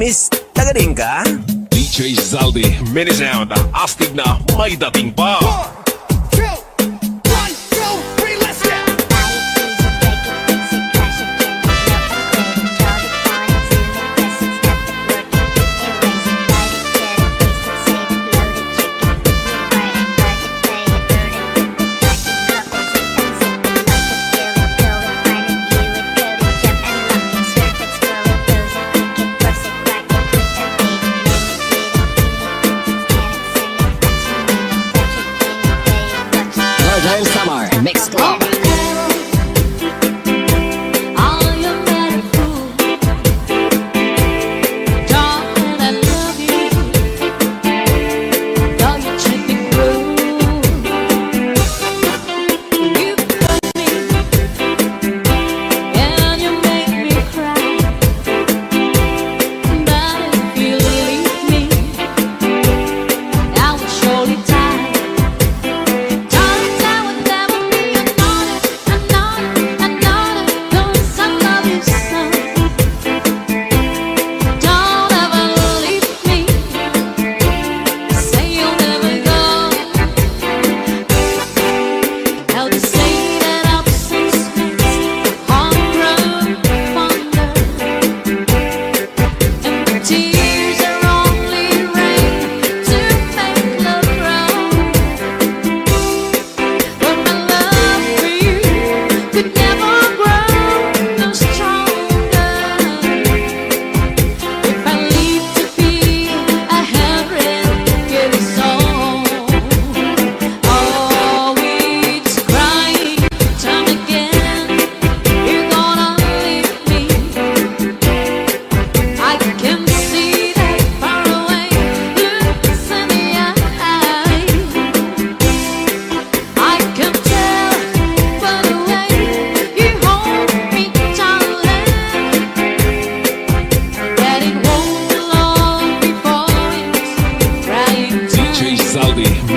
Miss, tagaling ka? DJ Zaldi, mini sound, astig na may dating pa. Mix Global.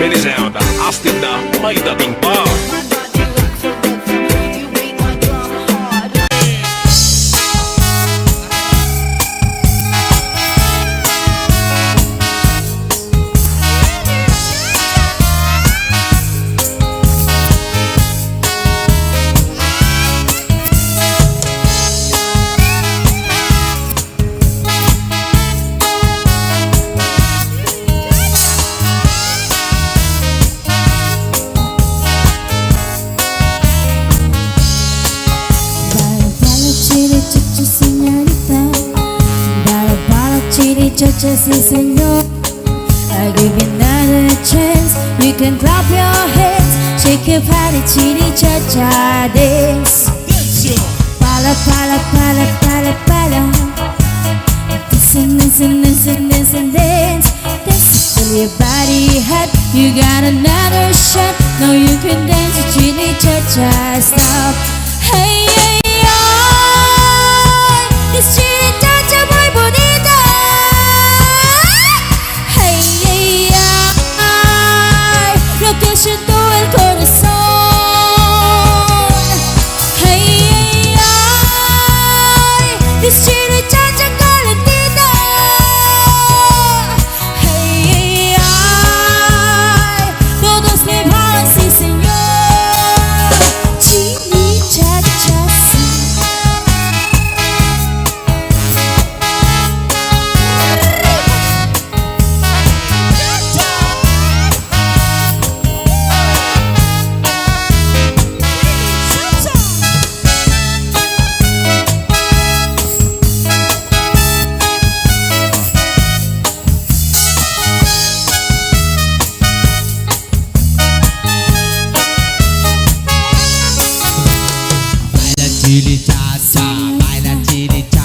Mini sound, astig na may dating pa. Sí, señor, I'll give you another chance. You can clap your hands, shake your body, chitty cha cha dance. Pala pala pala pala pala. Listen, listen, listen, listen, dance. Dance till your body hot. You got another shot. Now you can dance to chitty cha cha. Stop. Hey, hey, oh, this chitty cha cha muy bonita. Que siento el corazón. Hey, hey, ay, this chile chacha calentita. Hey, hey, ay, todos me hablan, sí señor. Chile chacha, sí. Chili cha-cha, baila chili cha.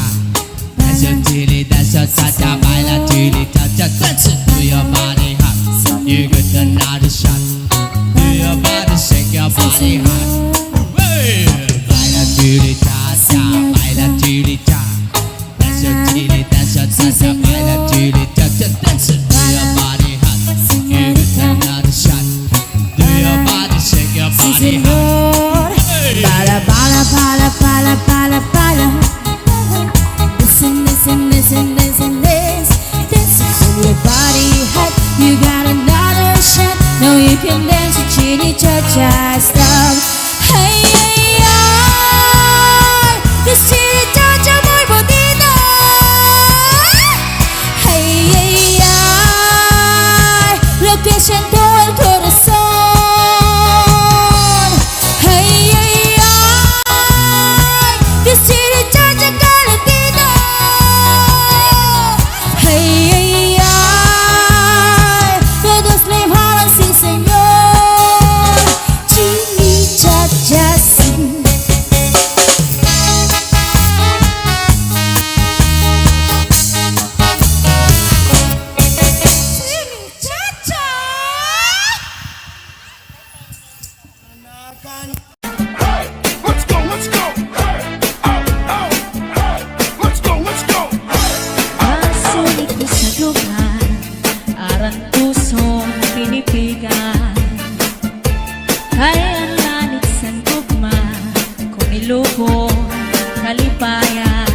Dance your chili, dance your cha-cha, baila chili cha-cha. Dance it to your body hot. You get another shot. Do your body, shake your body hot. Hey! Baila chili cha-cha, baila chili cha. Dance your chili, dance your cha-cha, baila chili cha-cha. Dance it to your body hot. You get another shot. Do your body, shake your body hot. Bala bala bala bala bala bala. Listen, listen, listen, listen, listen. just love. Hey, hey, ay, this chili cha-cha muy bonito. Hey, hey, ay, lo que siento el corazón. Hey, hey, ay, this chili cha-cha calentito. Hey, hey, ay, todos le jalan sí, señor. Chili cha-cha, sí. Chili cha-cha. Let's go, let's go. Hey, oh, oh, hey. Let's go, let's go. Pasulit ko sa lugar, arang pusong pinipigan. Kaya ang lanit sa tugma, kung ilubong kalipayan.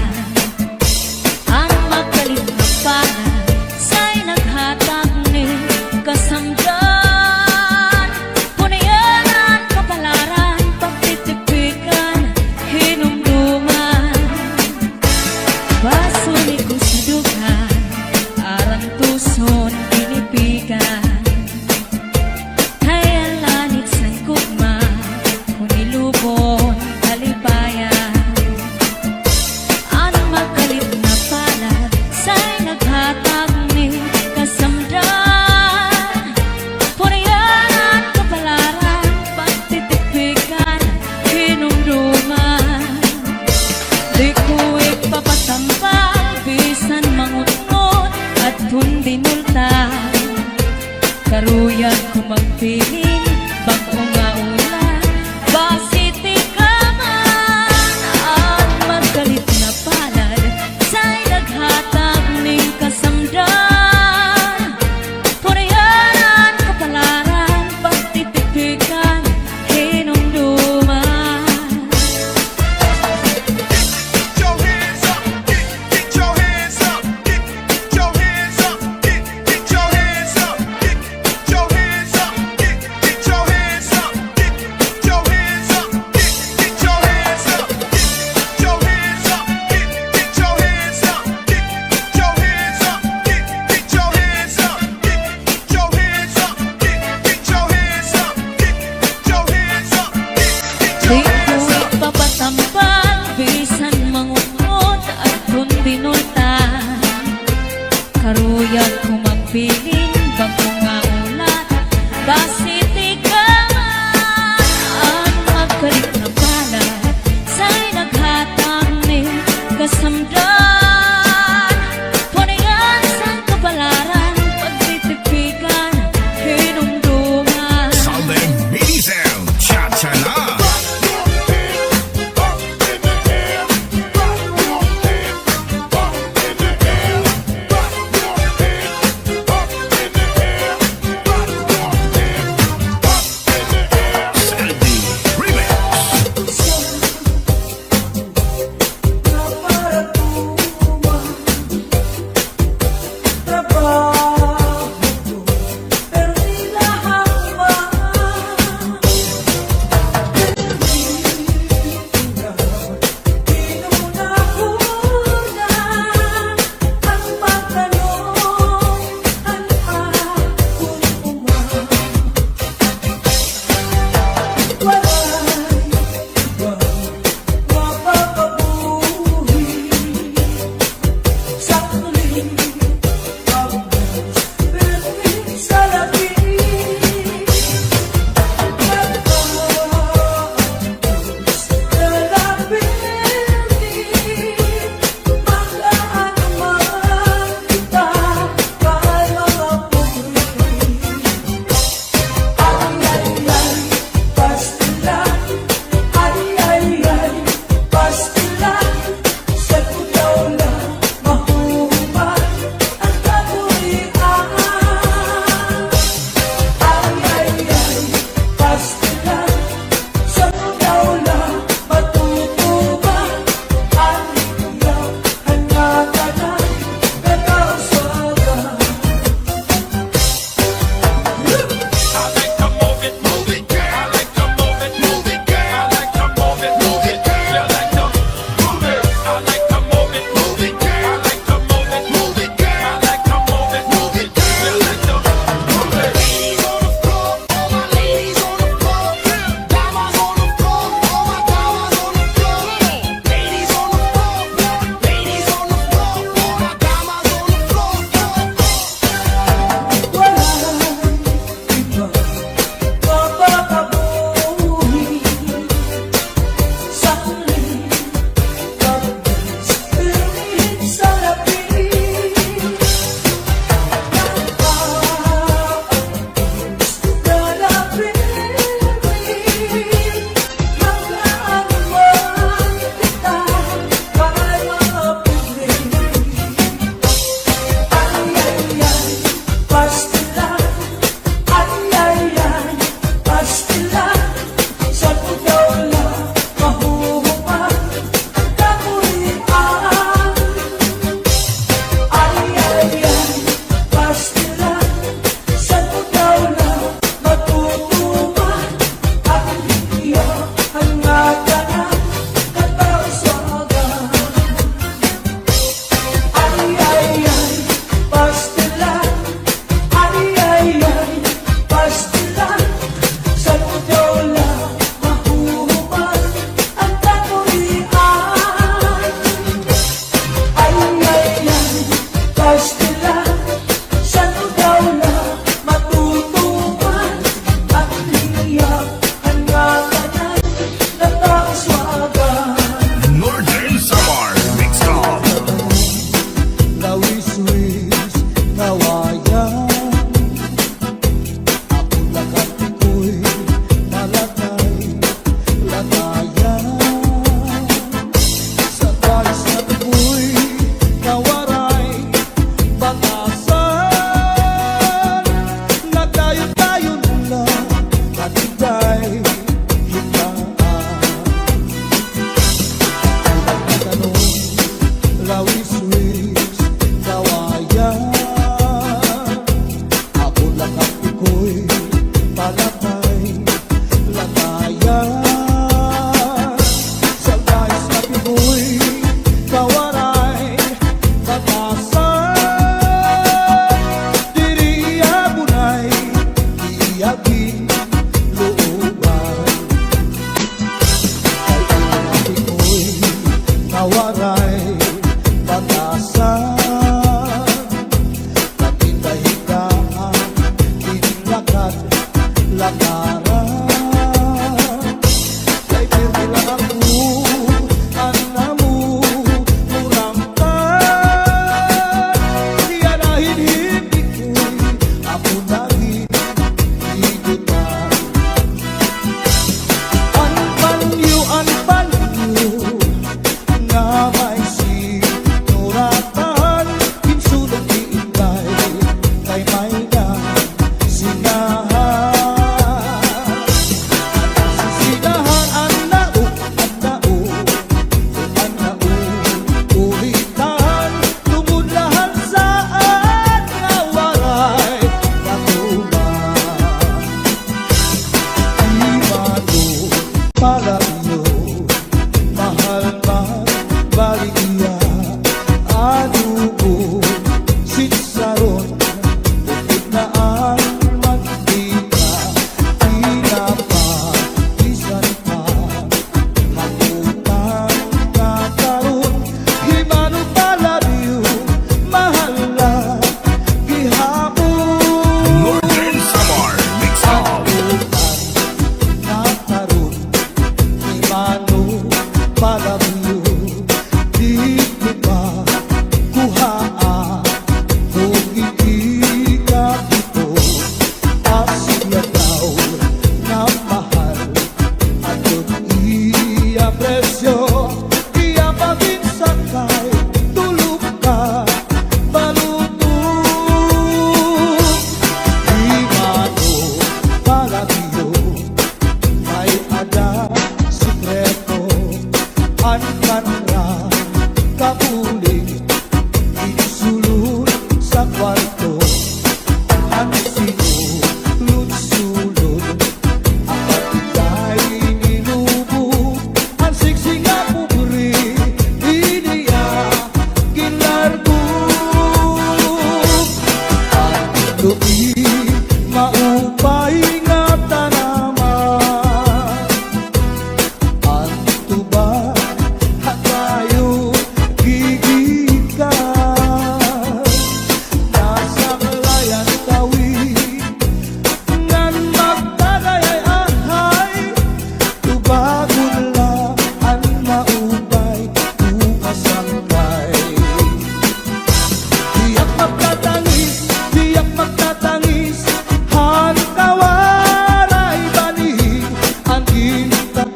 Ang magalit na para sa'y naghatag ni kasamdan. Punayan kapalaran, pagtitipikan, hinumduman. Pasulit ko sa dugan, arang tuson pinipigan. Kaya lanit sa kugma, kung ilubon kalipayan. Ang magalit na palad sa'y naghatag ni kasamdan. Punayan kapalaran, pagtitipikan, hinumduman. Di ko ipapatampal, bisan mangunot at hundinulta. Karuyan ko magpiling, bangko nga ulan, basiti ka man. Ang magalit na palad sa'y naghatag ning kasamdan. Punayan kapalaran, pagtitipikan, hinumduman. Get your hands up, get your hands up, get your hands up, get your hands up, get your hands up, get your hands up, get your hands up, get your hands up, get your hands up, get your hands up, get your hands up, get your hands up, get your hands up, get your hands up, get your hands up, Di ko ipapatampal, bisan mangungot at hundinulta. Karuyag ko magpiling, bangko nga ulat, basiti ka man. Ang magalit na palad sa'y naghatag ni kasamdan. Punayan sa kapalaran, pagtitipikan, hinumduman. Southern Mini Sound, cha-cha na. Sandy Remix.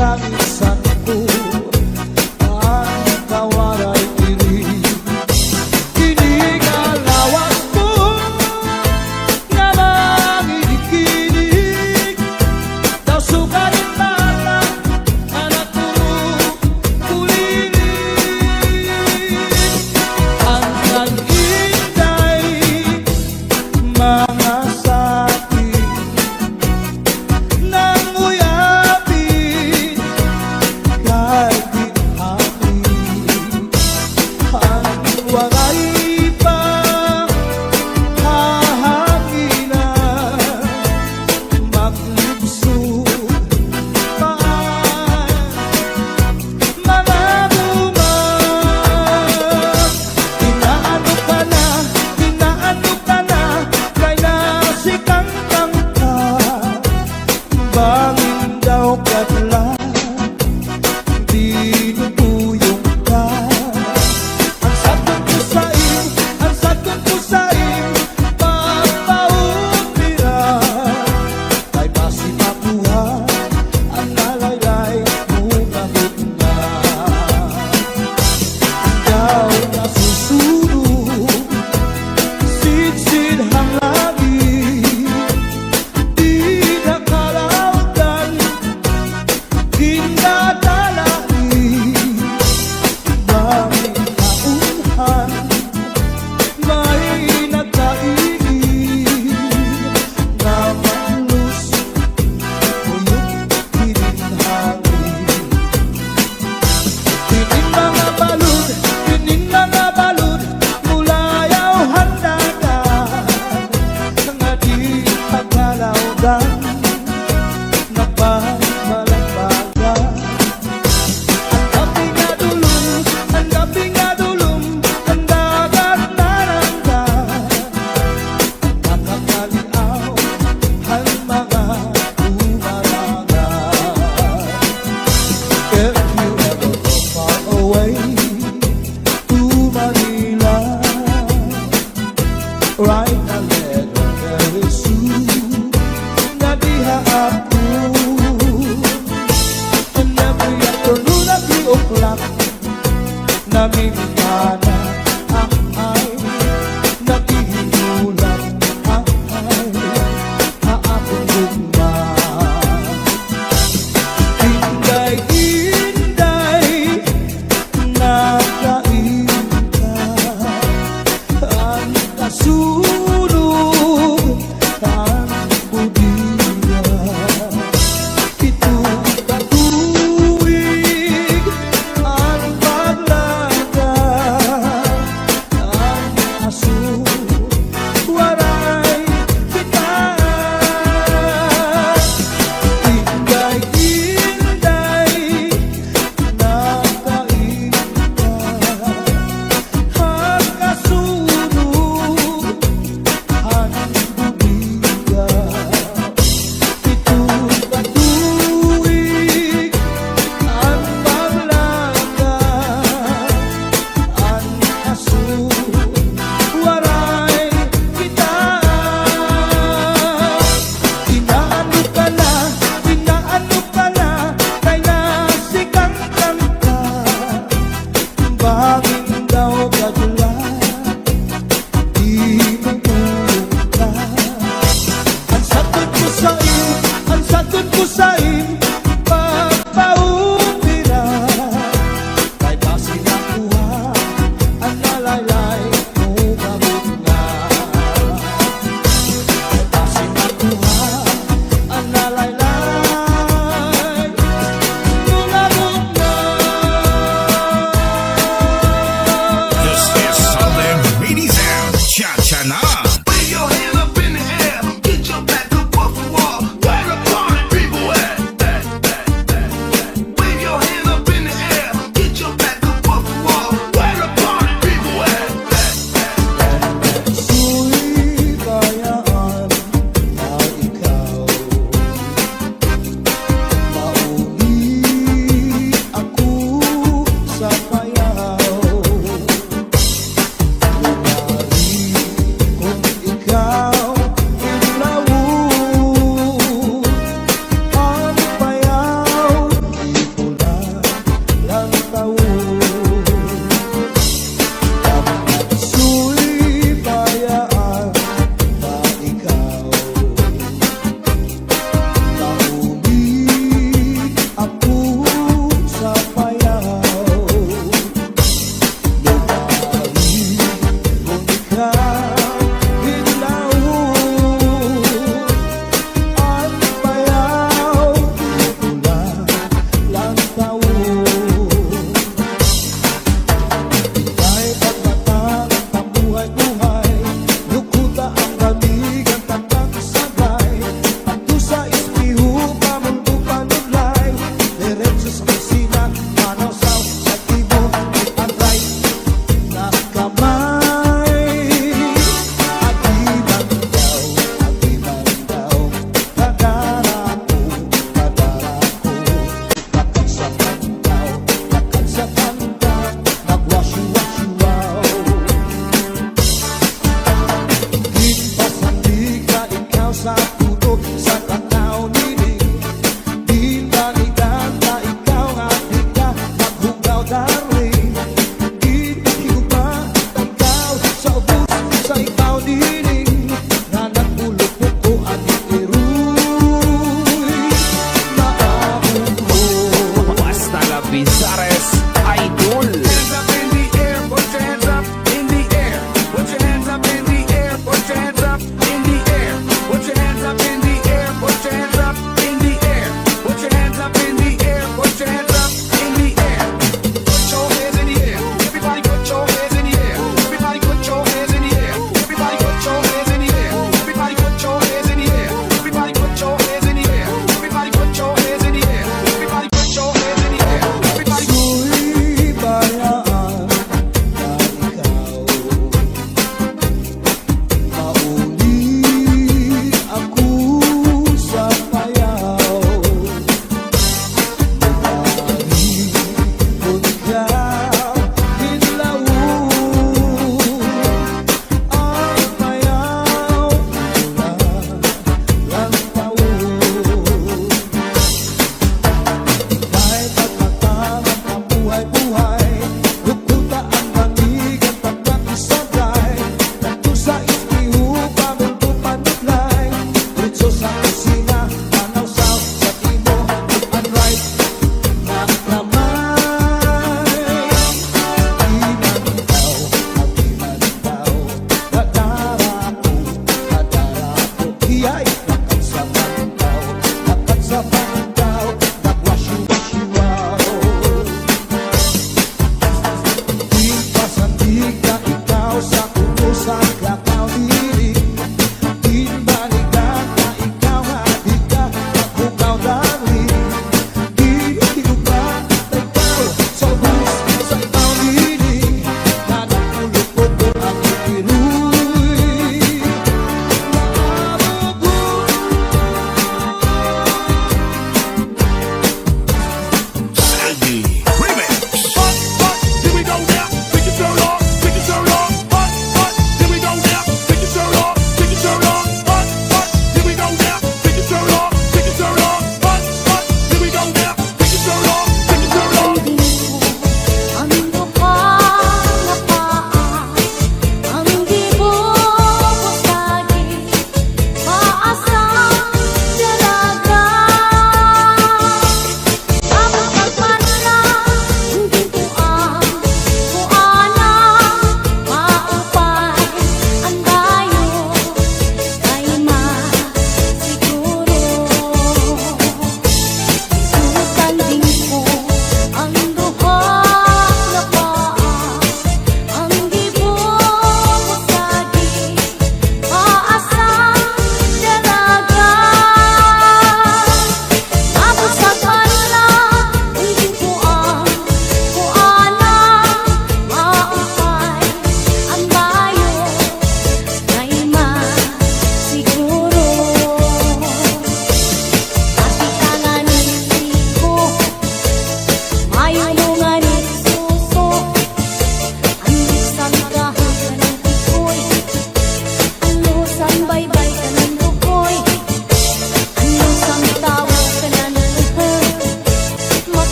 kainsan ko ang kawaray irig. Kinigalawas mo nga manginig-inig, daw sugarin mata anak ko kulinig. Ang nag-inday mga sakit nang uyapin kahit di amin. Ang waray pa hahanginan, maglibsod paan mga buman. Inaano ka na, kay nasikang ka, bangin daw katla, dinutuyong ka. Ang sakit ko sa'yo, papaupira, ay basi makuha ang nalaylay mo kahit na ikaw nasusunog, sidsid hangangin, di nakalautan, dinadalain. Banging kaunhan, may nagkainin, na malus o yung hininhangin. Tinin mga balud, mula yaw handagan, nga di pagkalaudan, nagbabalagbagan. Ang gabi nga dulong, ang dagat naranggan, nakakaliaw ang mga umarangan. If you ever go far away to Manila, write a letter very soon, na diha ako. And every afternoon at 3 o'clock, namimigana ang ay, nagihinulang ang ay, haapong lugma. Inday-inday, nakain ka, ang kasunog, ang budiya. Itong katuwig, ang paglagay, Bizares Idol. Hands up in the air, put your hands up in the air. Put your hands up in the air, put your hands up in the air. Put your hands up in the air, put your hands up in the air. Put your hands up in the air, put your hands up in the air. Put your hands in the air. Everybody put your hands in the air. Everybody put your hands in the air. Everybody put your hands in the air. Everybody put your hands in the air. Everybody put your hands in the air. Everybody put your hands in the air. Everybody put your hands in the air. Everybody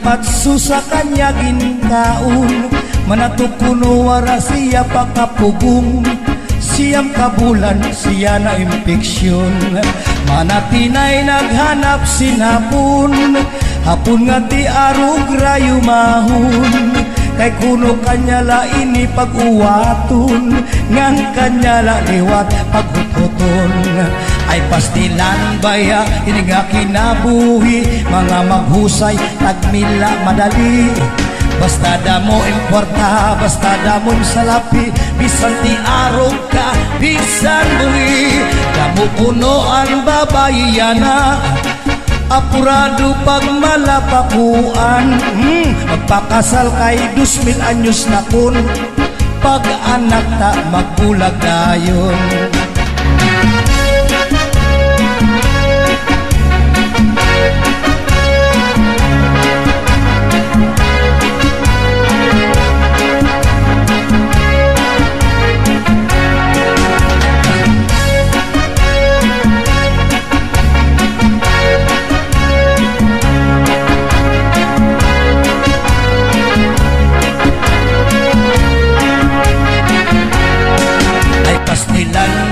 Matsu sa kanya ginkaon, manatukuno wara siya pakapugong. Siyam kabulan siya na impeksyon, manatinay naghanap sinapon. Hapon nga di arog rayo mahon, kay kuno kanya la ini pag-uwaton, ngang kanya la liwat paghutoton. Ay pastilan baya ini nga kinabuhi, mga maghusay tagmila madali. Basta damo importa, basta damo salapi, bisan ti arog ka, bisan buhi. Damo kuno ang babayana, apurado pag malapakuan. Magpakasal kay 2,000 anyos na kun, pag anak ta magbulag dayon.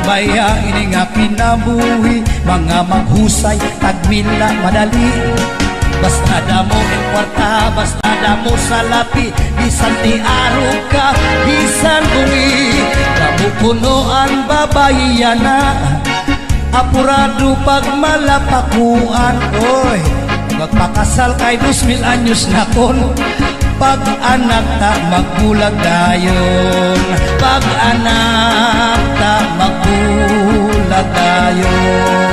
Baya ini nga pinabuhi, mga maghusay tagmila madali. Basta damo ang kwarta, basta damo salapi, bisan ti arog ka, bisan bungi. Damo kuno ang babayana, apurado pag malapakuan. Oy, magpakasal kay 2,000 anyos na kon, pag anak ta magbulag dayon, pag anak ta magbulag dayon.